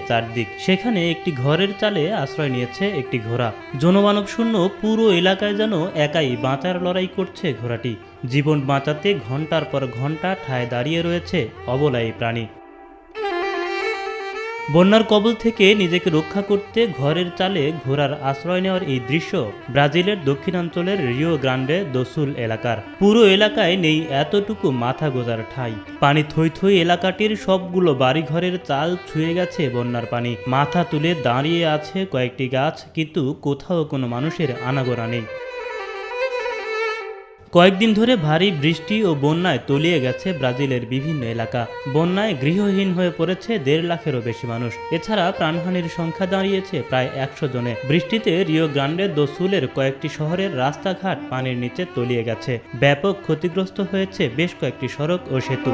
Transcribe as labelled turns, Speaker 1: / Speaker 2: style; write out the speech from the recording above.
Speaker 1: চারদিক। সেখানে একটি ঘরের চালে আশ্রয় নিয়েছে একটি ঘোড়া। জনমানব শূন্য পুরো এলাকায় যেন একাই বাঁচার লড়াই করছে ঘোড়াটি। জীবন বাঁচাতে ঘন্টার পর ঘন্টা ঠায় দাঁড়িয়ে রয়েছে অবলা এই প্রাণী। বন্যার কবল থেকে নিজেকে রক্ষা করতে ঘরের চালে ঘোড়ার আশ্রয় নেওয়ার এই দৃশ্য ব্রাজিলের দক্ষিণাঞ্চলের রিও গ্রান্ডে দো সুল এলাকার। পুরো এলাকায় নেই এতটুকু মাথা গোজার ঠাঁই। পানি থই থই এলাকাটির সবগুলো বাড়িঘরের চাল ছুঁয়ে গেছে বন্যার পানি। মাথা তুলে দাঁড়িয়ে আছে কয়েকটি গাছ, কিন্তু কোথাও কোনো মানুষের আনাগোনা নেই। কয়েকদিন ধরে ভারী বৃষ্টি ও বন্যায় তলিয়ে গেছে ব্রাজিলের বিভিন্ন এলাকা। বন্যায় গৃহহীন হয়ে পড়েছে 1.5 লাখেরও বেশি মানুষ। এছাড়া প্রাণহানির সংখ্যা দাঁড়িয়েছে প্রায় 100 জনে। বৃষ্টিতে রিও গ্রান্ডে দো সুলের কয়েকটি শহরের রাস্তাঘাট পানির নিচে তলিয়ে গেছে। ব্যাপক ক্ষতিগ্রস্ত হয়েছে বেশ কয়েকটি সড়ক ও সেতু।